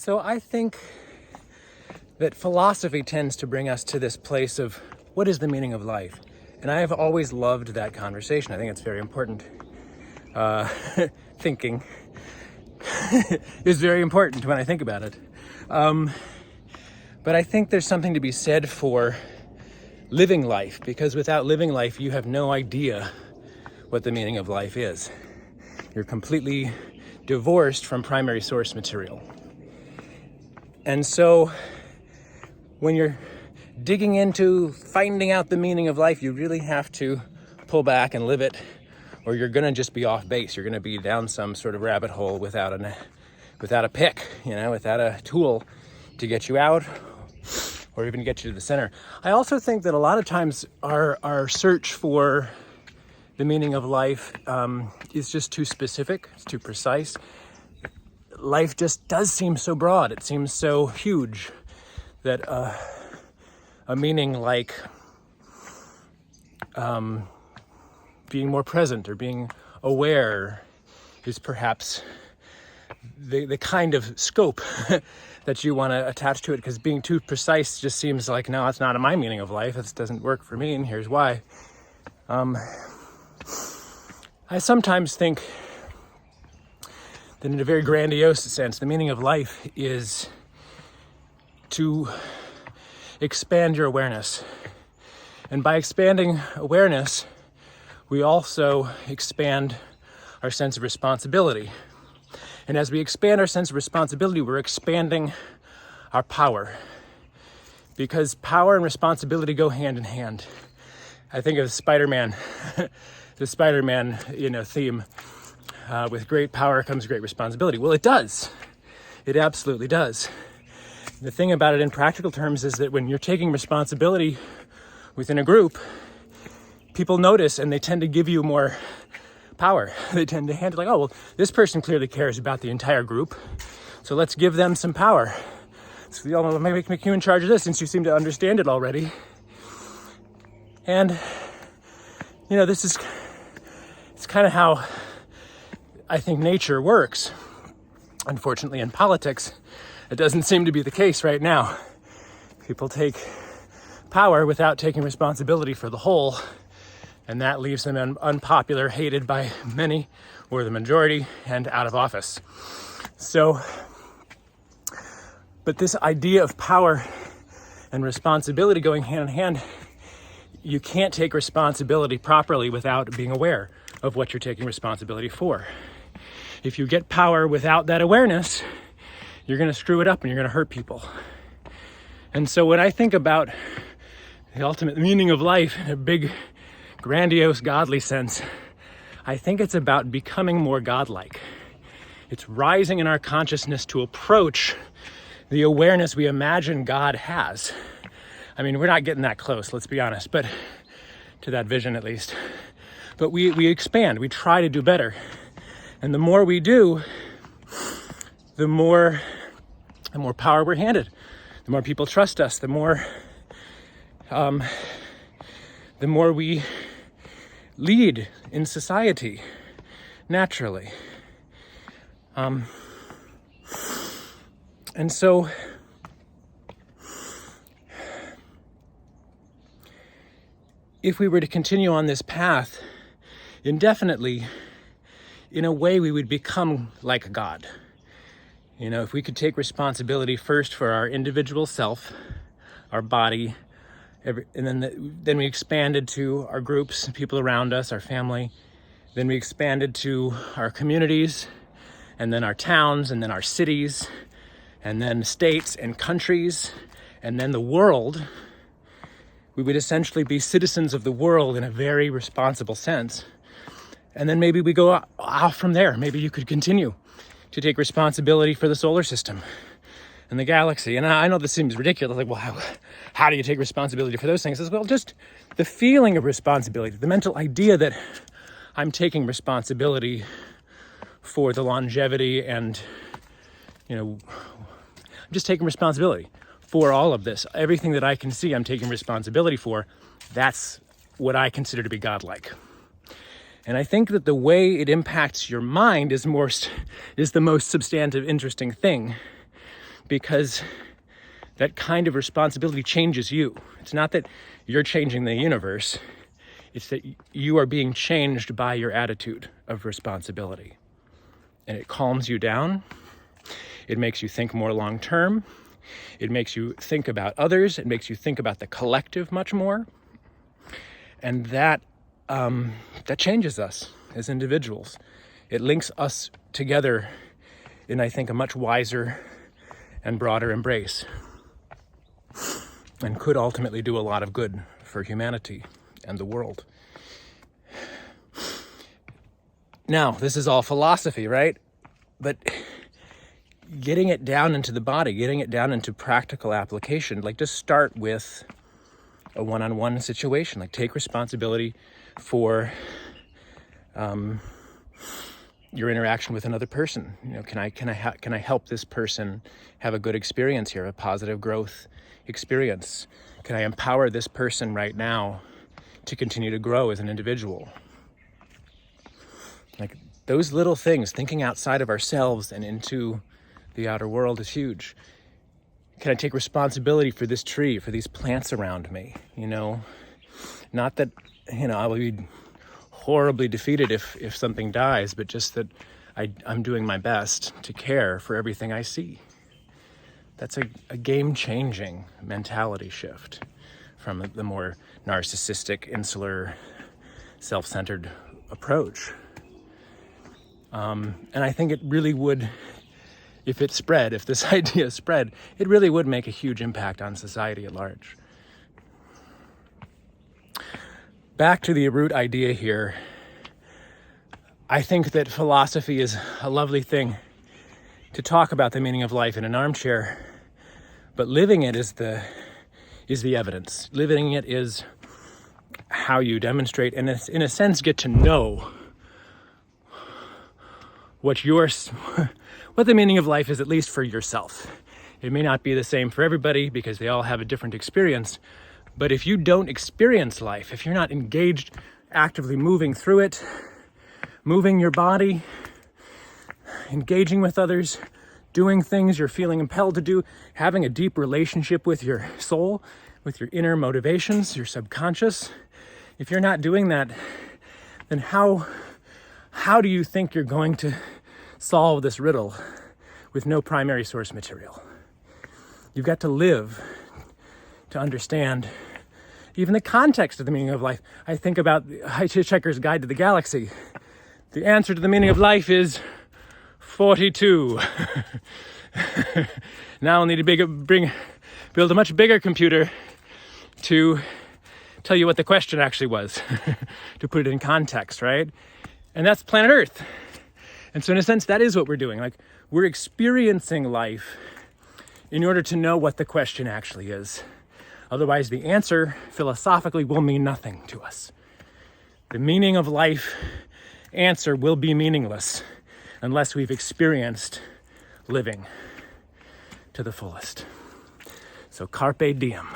So I think that philosophy tends to bring us to this place of what is the meaning of life? And I have always loved that conversation. I think it's very important. Thinking is very important when I think about it. But I think there's something to be said for living life, because without living life, you have no idea what the meaning of life is. You're completely divorced from primary source material. And so when you're digging into finding out the meaning of life, you really have to pull back and live it, or you're gonna just be off base. You're gonna be down some sort of rabbit hole without a pick, without a tool to get you out or even get you to the center. I also think that a lot of times our search for the meaning of life is just too specific, it's too precise. Life just does seem so broad. It seems so huge that a meaning like being more present or being aware is perhaps the kind of scope that you want to attach to it, because being too precise just seems like, no, it's not my meaning of life. This doesn't work for me, and here's why. I sometimes think that in a very grandiose sense, the meaning of life is to expand your awareness. And by expanding awareness, we also expand our sense of responsibility. And as we expand our sense of responsibility, we're expanding our power, because power and responsibility go hand in hand. I think of Spider-Man, the Spider-Man, theme. With great power comes great responsibility. Well, it does. It absolutely does. The thing about it in practical terms is that when you're taking responsibility within a group, people notice and they tend to give you more power. They tend to handle like, oh, well, this person clearly cares about the entire group, so let's give them some power. So maybe make you in charge of this since you seem to understand it already. And, it's kind of how I think nature works. Unfortunately, in politics, it doesn't seem to be the case right now. People take power without taking responsibility for the whole, and that leaves them unpopular, hated by many, or the majority, and out of office. So, but this idea of power and responsibility going hand in hand, you can't take responsibility properly without being aware of what you're taking responsibility for. If you get power without that awareness, you're going to screw it up and you're going to hurt people. And so when I think about the ultimate meaning of life in a big, grandiose, godly sense, I think it's about becoming more godlike. It's rising in our consciousness to approach the awareness we imagine God has. I mean, we're not getting that close, let's be honest, but to that vision at least. But we expand, we try to do better. And the more we do, the more power we're handed. The more people trust us, the more we lead in society naturally. And so if we were to continue on this path indefinitely, in a way we would become like God. If we could take responsibility first for our individual self, our body, and then we expanded to our groups, people around us, our family. Then we expanded to our communities, and then our towns, and then our cities, and then states and countries, and then the world. We would essentially be citizens of the world in a very responsible sense. And then maybe we go off from there. Maybe you could continue to take responsibility for the solar system and the galaxy. And I know this seems ridiculous. Like, well, how do you take responsibility for those things? As well, just the feeling of responsibility, the mental idea that I'm taking responsibility for the longevity and, I'm just taking responsibility for all of this. Everything that I can see, I'm taking responsibility for. That's what I consider to be godlike. And I think that the way it impacts your mind is the most substantive, interesting thing. because that kind of responsibility changes you. It's not that you're changing the universe, it's that you are being changed by your attitude of responsibility. And it calms you down. It makes you think more long term. It makes you think about others. It makes you think about the collective much more. And that changes us as individuals. It links us together in, I think, a much wiser and broader embrace, and could ultimately do a lot of good for humanity and the world. Now, this is all philosophy, right? But getting it down into the body, getting it down into practical application, like just start with a one-on-one situation. Like take responsibility for your interaction with another person. You know, can I help this person have a good experience here, a positive growth experience? Can I empower this person right now to continue to grow as an individual? Like those little things, thinking outside of ourselves and into the outer world is huge. Can I take responsibility for this tree, for these plants around me? You know, not that, you know, I will be horribly defeated if something dies, but just that I'm doing my best to care for everything I see. That's a game-changing mentality shift from the more narcissistic, insular, self-centered approach. And I think it really would, if this idea spread, it really would make a huge impact on society at large. Back to the root idea here, I think that philosophy is a lovely thing to talk about the meaning of life in an armchair, but living it is the evidence. Living it is how you demonstrate and in a sense get to know what the meaning of life is, at least for yourself. It may not be the same for everybody because they all have a different experience, but if you don't experience life, if you're not engaged, actively moving through it, moving your body, engaging with others, doing things you're feeling impelled to do, having a deep relationship with your soul, with your inner motivations, your subconscious, if you're not doing that, then how do you think you're going to solve this riddle with no primary source material? You've got to live to understand even the context of the meaning of life. I think about the Hitchhiker's Guide to the Galaxy. The answer to the meaning of life is 42. Now I'll need to build a much bigger computer to tell you what the question actually was, to put it in context, right? And that's planet Earth. And so in a sense, that is what we're doing. Like we're experiencing life in order to know what the question actually is. Otherwise, the answer philosophically will mean nothing to us. The meaning of life answer will be meaningless unless we've experienced living to the fullest. So carpe diem.